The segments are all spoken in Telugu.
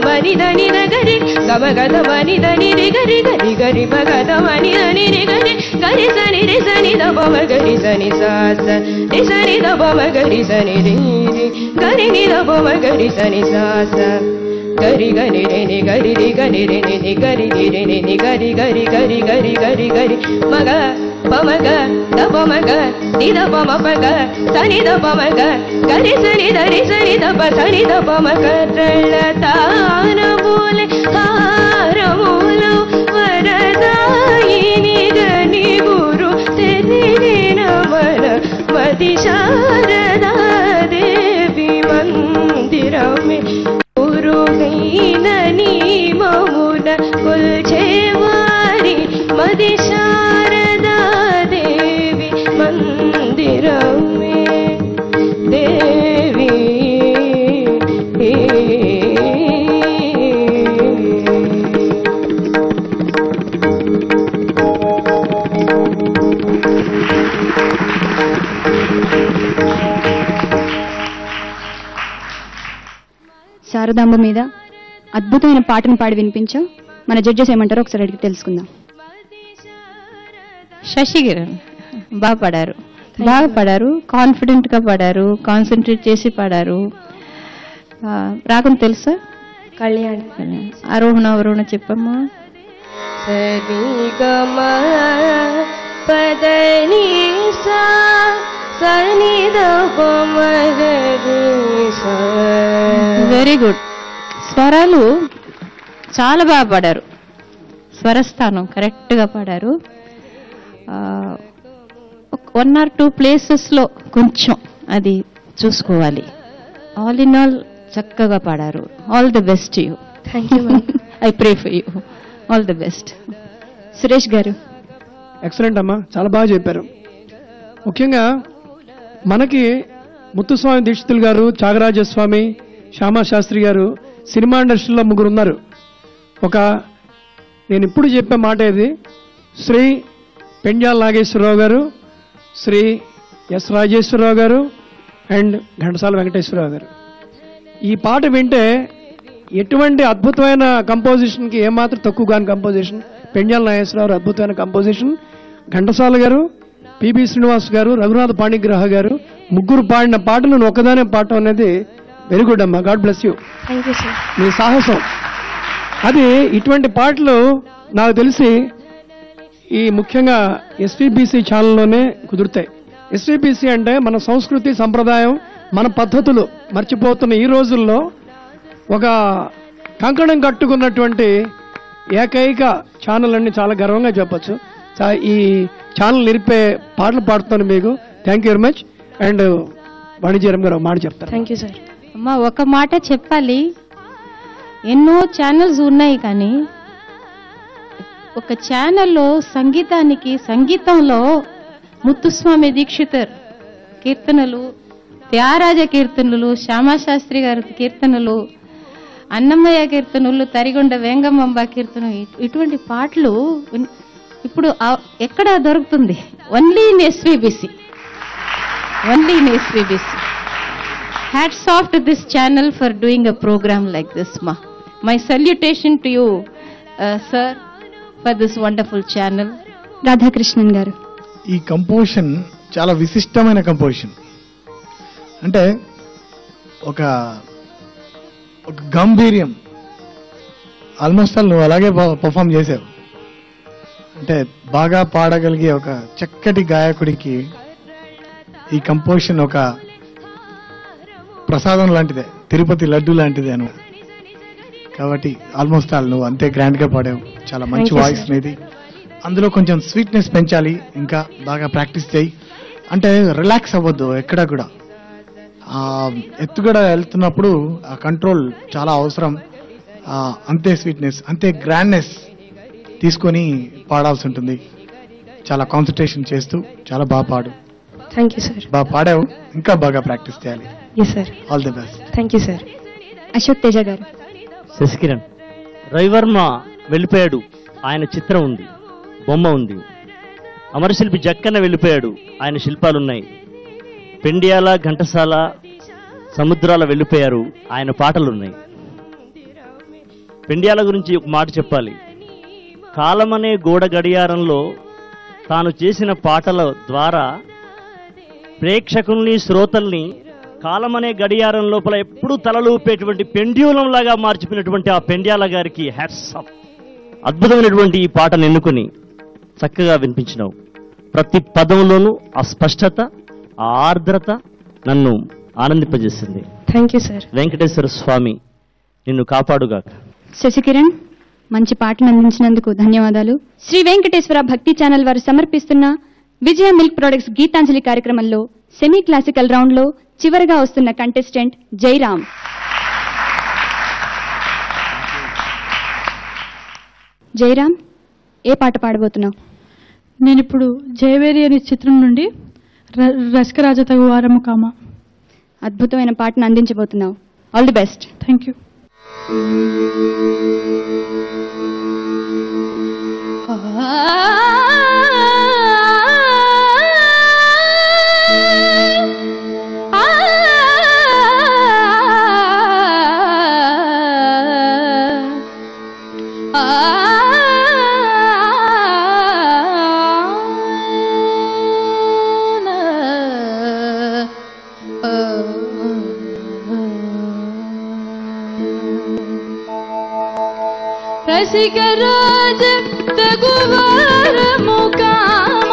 మని దని గరి గమ గద మని దని గరి గరి గరి మగద మని దని గరి గరి సని రి సని ద బమ గరి సని సాస రి సని ద బమ గరి సని రి గరి ని ద బమ గరి సని సాస గరి గని రి ని గరి రి గని రి ని గరి రి రి ని గరి గరి గరి గరి గరి గరి మగ బమగ ద బమగ ని ద బమ పగ సని ద బమగ గరి సని ద రి సని ద ప సని ద బమగ రళతాన బోలే హారములో వరదాయిని గని గురు తెరి నమన మది శారదా దేవి మందిరమే గురుగైన నీ మమున కొల్చేవారి మది శారదా దేవి మందిరమే దేవి శారదాంబ మీద అద్భుతమైన పాటను పాడి వినిపించాం. మన జడ్జెస్ ఏమంటారో ఒకసారి అడిగి తెలుసుకుందాం. శశికిరణ్ బాగా పాడారు, కాన్ఫిడెంట్ గా పాడారు, కాన్సన్ట్రేట్ చేసి పాడారు. రాగం తెలుసా? కళ్యాణ్. ఆరోహణ అవరోహణ చెప్పమ్మా. సరిగమ పదని సా సని ద బమ గరి సా. Very good. స్వరాలు చాలా బాగా పాడారు, స్వరస్థానం కరెక్ట్ గా పాడారు. 1 or 2 ప్లేసెస్ లో కొంచెం అది చూసుకోవాలి. ఆల్ ఇన్ ఆల్ చక్కగా పాడారు. All the best you. Thank you. I pray for you. All the best. Suresh గారు. ఎక్సలెంట్ అమ్మా, చాలా బాగా చెప్పారు. ముఖ్యంగా మనకి ముత్తుస్వామి దీక్షితులు గారు, త్యాగరాజస్వామి, శ్యామశాస్త్రి గారు సినిమా ఇండస్ట్రీలో 3 ఉన్నారు. నేను ఇప్పుడు చెప్పే మాట ఇది, శ్రీ పెండ్యాల నాగేశ్వరరావు గారు, శ్రీ ఎస్ రాజేశ్వరరావు గారు అండ్ ఘంటసాల వెంకటేశ్వరరావు గారు. ఈ పాట వింటే ఎటువంటి అద్భుతమైన కంపోజిషన్కి ఏమాత్రం తక్కువ కాని కంపోజిషన్. పెండ్యాల నాగేశ్వరరావు అద్భుతమైన కంపోజిషన్, ఘంటసాల గారు, పిబి శ్రీనివాస్ గారు, రఘునాథ పాణిగ్రహ గారు 3 పాడిన పాటలు నువ్వు ఒక్కదానే పాడటం అనేది వెరీ గుడ్ అమ్మా. God bless you. Thank you sir. మీ సాహసం అది. ఇటువంటి పాటలు నాకు తెలిసి ఈ ముఖ్యంగా ఎస్విబిసి ఛానల్లోనే కుదురుతాయి. ఎస్విబిసి అంటే మన సంస్కృతి సంప్రదాయం, మన పద్ధతులు మర్చిపోతున్న ఈ రోజుల్లో ఒక కంకణం కట్టుకున్నటువంటి ఏకైక ఛానల్ అని చాలా గర్వంగా చెప్పచ్చు. ఈ ఛానల్ నిలిపే పాటలు పాడుతున్నాను మీకు. Thank you very much. And వాణిజ్యరం గారు ఒక మాట చెప్తారు. Thank you sir. అమ్మా ఒక మాట చెప్పాలి, ఎన్నో ఛానల్స్ ఉన్నాయి కానీ ఒక ఛానల్లో సంగీతంలో ముత్తుస్వామి దీక్షితర్ కీర్తనలు, త్యాగరాజ కీర్తనలు, శ్యామశాస్త్రి గారి కీర్తనలు, అన్నమయ్య కీర్తనలు, తరిగొండ వేంగమాంబ కీర్తనలు, ఇటువంటి పాటలు ఇప్పుడు ఎక్కడ దొరుకుతుంది? Only in SVBC. Hats off to this channel for doing a program like this, ma. My salutation to you, sir, for this wonderful channel. Radhakrishnan garu. ఈ కంపోజిషన్ చాలా విశిష్టమైన కంపోజిషన్. అంటే ఒక గంభీర్యం. ఆల్మోస్ట్ ఆల్ నువ్వు అలాగే పర్ఫామ్ చేసావు. అంటే బాగా పాడగలిగే ఒక చక్కటి గాయకుడికి ఈ కంపోజిషన్ ఒక ప్రసాదం లాంటిదే, తిరుపతి లడ్డు లాంటిదే అను. కాబట్టి ఆల్మోస్ట్ ఆల్ నువ్వు అంతే గ్రాండ్ గా పాడావు. చాలా మంచి వాయిస్ అనేది. అందులో కొంచెం స్వీట్నెస్ పెంచాలి, ఇంకా బాగా ప్రాక్టీస్ చేయి. అంటే రిలాక్స్ అవ్వద్దు ఎక్కడా కూడా. ఎత్తుగడ వెళ్తున్నప్పుడు ఆ కంట్రోల్ చాలా అవసరం. అంతే స్వీట్నెస్, అంతే గ్రాండ్నెస్ తీసుకొని పాడాల్సి ఉంటుంది. చాలా కాన్సన్ట్రేషన్ చేస్తూ చాలా బాగా పాడు. Thank you sir. బాగా పాడావు, ఇంకా బాగా ప్రాక్టీస్ చేయాలి. Yes sir. All the best. Thank you sir. Ashok Teja garu. Shashikiran. Ravi Varma వెళ్ళిపోయాడు, ఆయన చిత్రం ఉంది, బొమ్మ ఉంది. అమరశిల్పి జక్కన్న వెళ్ళిపోయాడు, ఆయన శిల్పాలున్నాయి. పెండియాల, ఘంటసాల, సముద్రాల వెళ్ళిపోయారు, ఆయన పాటలున్నాయి. పెండియాల గురించి ఒక మాట చెప్పాలి. కాలమనే గోడ గడియారంలో తాను చేసిన పాటల ద్వారా ప్రేక్షకుల్ని, శ్రోతల్ని కాలమనే గడియారం లోపల ఎప్పుడూ తలలూపేటువంటి పెండ్యూలం లాగా మార్చిపోయినటువంటి ఆ పెండ్యాల గారికి హ్యాట్స్ ఆఫ్. అద్భుతమైనటువంటి ఈ పాటను ఎన్నుకొని చక్కగా వినిపించినావు. ప్రతి పదంలోనూ ఆ స్పష్టత, ఆ ఆర్ద్రత నన్ను ఆనందింపజేసింది. Thank you sir. Venkateswara Swami నిన్ను కాపాడుగాక. శశికిరణ్, మంచి పాటను అందించినందుకు ధన్యవాదాలు. శ్రీ వెంకటేశ్వర భక్తి ఛానల్ వారు సమర్పిస్తున్న విజయ మిల్క్ ప్రొడక్ట్స్ గీతాంజలి కార్యక్రమంలో సెమీ క్లాసికల్ రౌండ్ లో చివరిగా వస్తున్న కంటెస్టెంట్ జైరామ్. జైరామ్, ఏ పాట పాడబోతున్నావు? నేను ఇప్పుడు జయవేరి అనే చిత్రం నుండి రసికరాజ తగు వారము కామ అద్భుతమైన పాటను అందించబోతున్నావు. All the best. Thank you. రసికరాజ తగువారము కామ,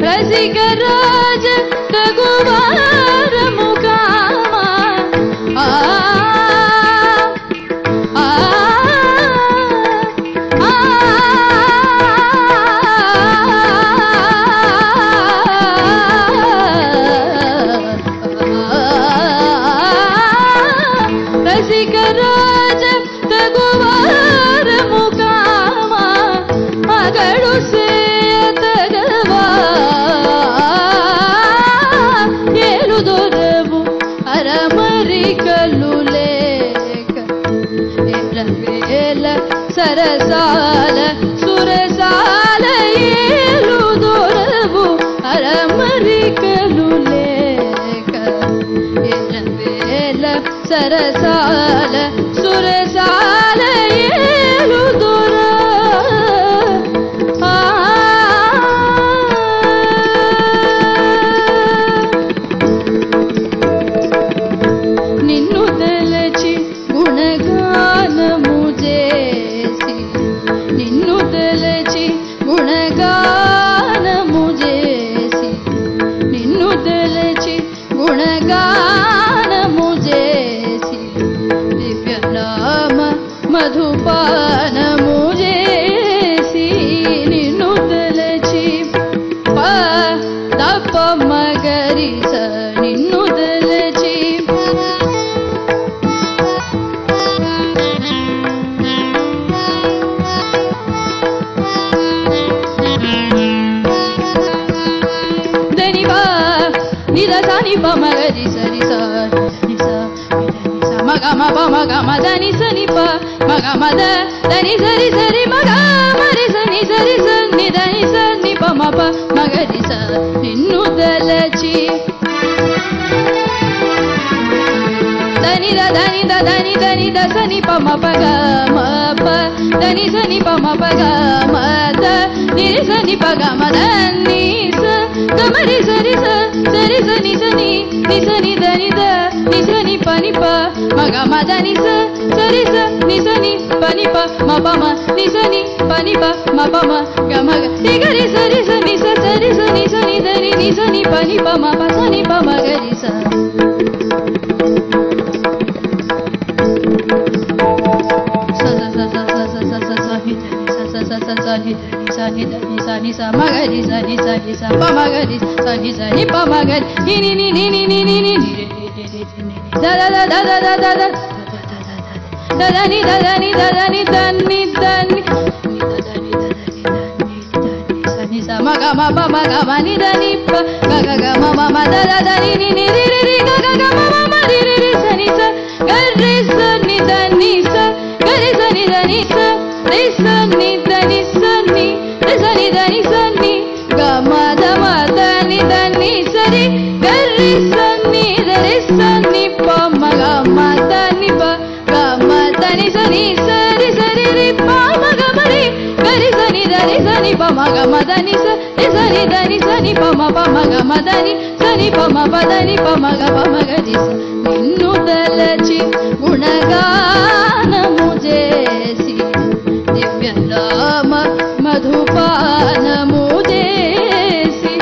రసికరాజ తగువారము కామ. ఆ ఆ ఆ రసికరాజ తగువారము కామ, మగడు సేతగవా ఏలుదొరవు అరమరికలు లేక ఎర్రవేల సరసాల సురసాల ఏలుదొరవు అరమరికలు లేక ఎర్రవేల సరసాల సురసాల ఏలుదొర. నిన్ను తలచి గుణగానము చేసి, నిన్ను తలచి గుణగానము చేసి, నిన్ను తలచి గుణగానము చేసి, దివ్యనామ మధుపానము చేసి, నిన్ను తలచి దప్ప మగరిస, నిన్ను తలచి దనివా నిదసాని పమగరి సరిస నిస మగమ పమగమ దని సని ప మగమ దని సరి సరి మగ మరి సని సరి సని దని సని పమ ప మగరి స. నిన్ను తలచి దని దని దని దని దసని పమ పగ మ ప దని సని పమ పగ మ ద నిరి సని పగ మ దని స గమరి సరి స సరి సని సని నిసని దని ద నిసని పని ప మగ మ దని స సరి స నిసని పని ప మ ప మ నిసని పని ప మ ప మ గ మ గ ని గరి సరి స ని స సరి స నిసని దని నిసని పని ప మ ప సని ప మ గరి స. మగరి సని సని స పమగరి సని సని పమగరి ని ని ని ని ని ని ని ని the the the the the the the దని దని దని దని దని దని ma ga ma pa ma ga ma ni da ni pa ga ga ga ma ma ma da da da ni ni ni ri ri ri ga ga ga ma ma ma ri ri ri sa ni sa ga ri sa ni da ni sa ga ri sa ni da ni sa ri sa ni da ni sa ni ri sa ni da ni sa ni ga ma da ni da ni sa ri ga ri sa ni da ri sa ni pa ma ga ma da ni pa ga ma da ni sa ri ri pa ma ga ma ri ga ri sa ni pa ma ga ma da ni sa ri sa ni pa ma ga ma da ni sa ni pa ma pa da ni pa ma ga ri sa నిన్ను తలచి గుణగానము చేసి దివ్య నామ మధుపానము చేసి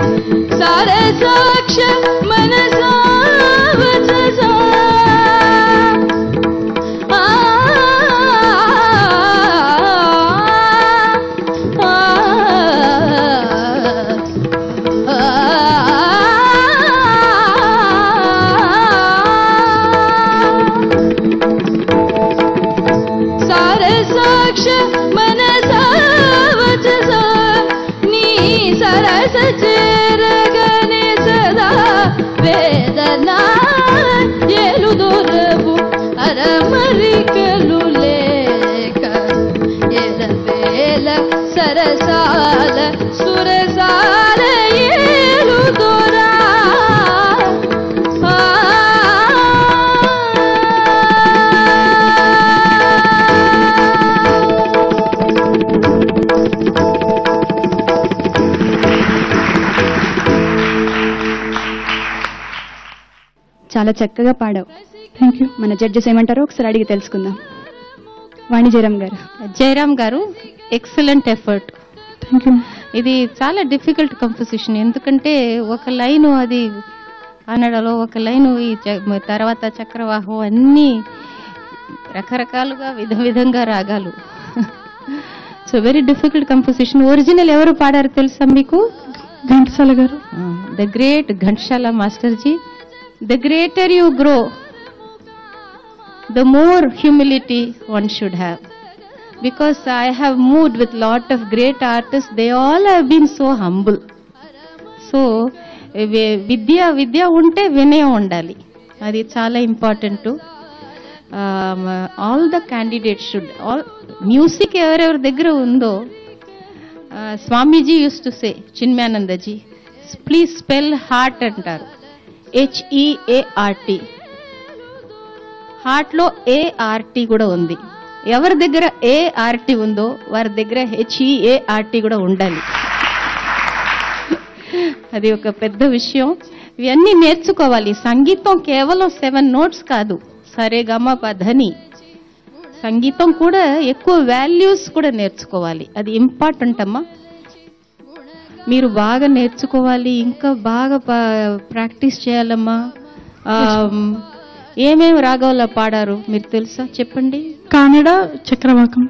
సారసాక్ష మనసా వచసా సరసాల సురసాల ఏలు దొరా చాలా చక్కగా పాడావు. Thank you. మన జడ్జెస్ ఏమంటారో ఒకసారి అడిగి తెలుసుకుందాం. వాణి జయరామ్ గారు. జయరామ్ గారు ఎక్సలెంట్ ఎఫర్ట్. Thank you. ఇది చాలా డిఫికల్ట్ కంపోజిషన్. ఎందుకంటే ఒక లైను అది కన్నడలో, ఒక లైను ఈ తర్వాత చక్రవాహం, అన్నీ రకరకాలుగా విధంగా రాగాలు. So very difficult composition. Original ఎవరు పాడారు తెలుసా మీకు? ఘంటసాల గారు. ద గ్రేట్ ఘంటసాల మాస్టర్జీ. The greater you grow, the more humility one should have, because I have moved with lot of great artists. They all have been so humble. So విద్య ఉంటే వినయం ఉండాలి, అది చాలా important. All the candidates should, all music ఎవరెవరి దగ్గర ఉందో, Swamiji used to say, Chinmayanandaji, please spell heart అంటారు, HEART. హార్ట్ లో ART కూడా ఉంది. ఎవరి దగ్గర ART ఉందో వారి దగ్గర HEART కూడా ఉండాలి. అది ఒక పెద్ద విషయం. ఇవన్నీ నేర్చుకోవాలి. సంగీతం కేవలం 7 notes కాదు, సరే గమ పధని. సంగీతం కూడా ఎక్కువ వాల్యూస్ కూడా నేర్చుకోవాలి. అది ఇంపార్టెంట్ అమ్మా. మీరు బాగా నేర్చుకోవాలి, ఇంకా బాగా ప్రాక్టీస్ చేయాలమ్మా. ఏమేమి రాగాల్లో పాడారు మీరు తెలుసా? చెప్పండి. కన్నడ చక్రవాకం.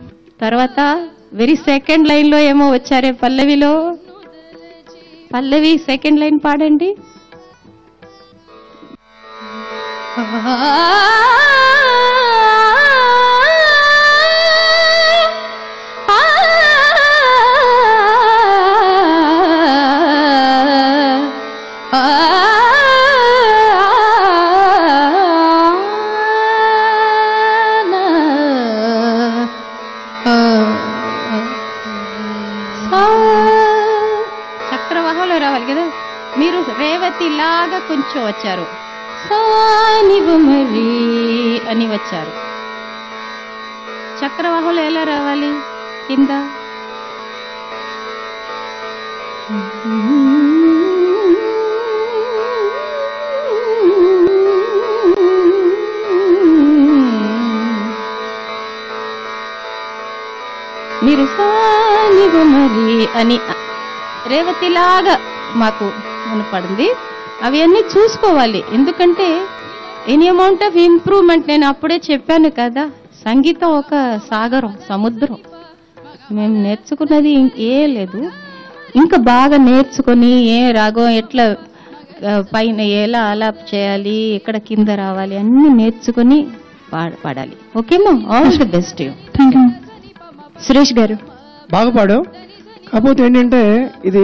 తర్వాత వెరీ సెకండ్ లైన్ లో ఏమో వచ్చారే పల్లవిలో, పల్లవి సెకండ్ లైన్ పాడండి. చక్రవాహంలో రావాలి కదా. మీరు రేవతి లాగా కొంచెం వచ్చారు, సానివు మరి అని వచ్చారు. చక్రవాహంలో ఎలా రావాలి? కింద మీరు సానివు మరి అని రేవతిలాగా మాకు వినపడింది. అవన్నీ చూసుకోవాలి. ఎందుకంటే ఎనీ అమౌంట్ ఆఫ్ ఇంప్రూవ్మెంట్, నేను అప్పుడే చెప్పాను కదా, సంగీతం ఒక సాగరం, సముద్రం. మేము నేర్చుకున్నది ఏ లేదు, ఇంకా బాగా నేర్చుకొని ఏ రాగం ఎట్లా పైన ఎలా ఆలాప్ చేయాలి, ఎక్కడ కింద రావాలి, అన్ని నేర్చుకొని పాడాలి. ఓకేమా? All the best. Thank you. Suresh garu. బాగా పాడావు. కాకపోతే ఏంటంటే ఇది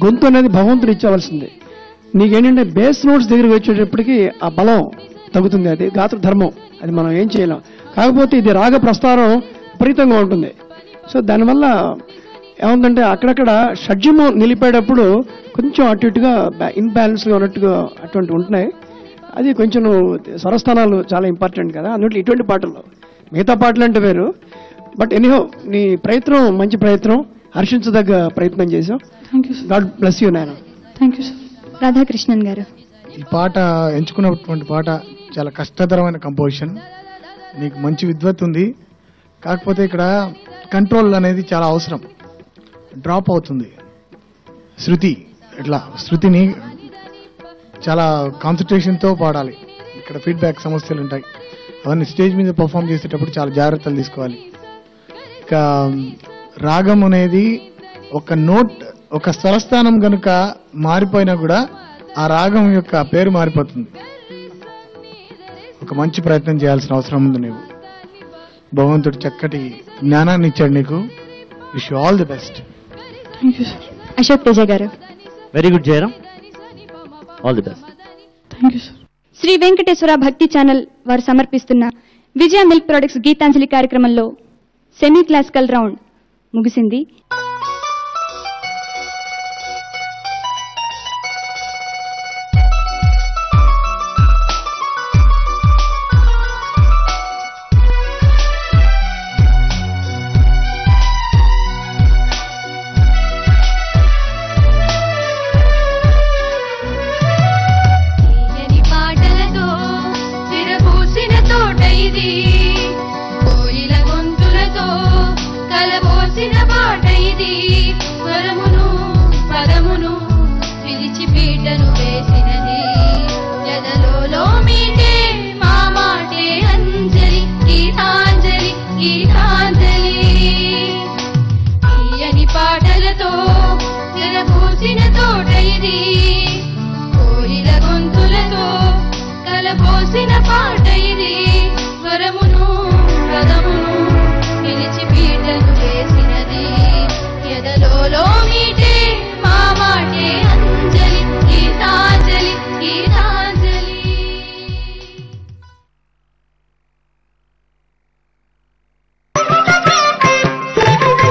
గొంతు అనేది భగవంతుడు ఇచ్చేవలసింది. నీకేంటంటే బేస్ నోట్స్ దగ్గరికి వచ్చేటప్పటికి ఆ బలం తగ్గుతుంది. అది గాత్ర ధర్మం, అది మనం ఏం చేయలేం. కాకపోతే ఇది రాగ ప్రస్తారం విపరీతంగా ఉంటుంది. సో దానివల్ల ఏముందంటే అక్కడక్కడ షడ్జము నిలిపేటప్పుడు కొంచెం అటు ఇటుగా ఇన్బ్యాలెన్స్గా ఉన్నట్టుగా అటువంటి ఉంటున్నాయి. అది కొంచెం స్వరస్థానాలు చాలా ఇంపార్టెంట్ కదా అందులో ఇటువంటి పాటల్లో. మిగతా పాటలు అంటే వేరు. బట్ ఎనీహో నీ ప్రయత్నం మంచి ప్రయత్నం, హర్షించదగ్గ ప్రయత్నం చేసాం. గాడ్ బ్లెస్ యూ నాయన. Thank you sir. Radhakrishnan garu, ఈ పాట ఎంచుకున్నటువంటి పాట చాలా కష్టతరమైన కంపోజిషన్. నీకు మంచి విద్వత్ ఉంది, కాకపోతే ఇక్కడ కంట్రోల్ అనేది చాలా అవసరం. డ్రాప్ అవుతుంది శృతి. ఇట్లా శృతిని చాలా కాన్సన్ట్రేషన్తో పాడాలి. ఇక్కడ ఫీడ్బ్యాక్ సమస్యలు ఉంటాయి. అవన్నీ స్టేజ్ మీద పర్ఫామ్ చేసేటప్పుడు చాలా జాగ్రత్తలు తీసుకోవాలి. ఇక రాగం అనేది ఒక నోట్, ఒక స్వరస్థానం గనుక మారిపోయినా కూడా ఆ రాగం యొక్క పేరు మారిపోతుంది. ఒక మంచి ప్రయత్నం చేయాల్సిన అవసరం ఉంది. నీవు భగవంతుడు చక్కటి జ్ఞానాన్ని ఇచ్చాడు నీకు. Wish you all the best. Thank you sir. Ashok Teja garu, very good Jayaram, all the best. Thank you sir. Shri Venkateswara Bhakti channel వారు సమర్పిస్తున్న విజయ మిల్క్ ప్రొడక్ట్స్ గీతాంజలి కార్యక్రమంలో సెమీ క్లాసికల్ రౌండ్ ముగిసింది.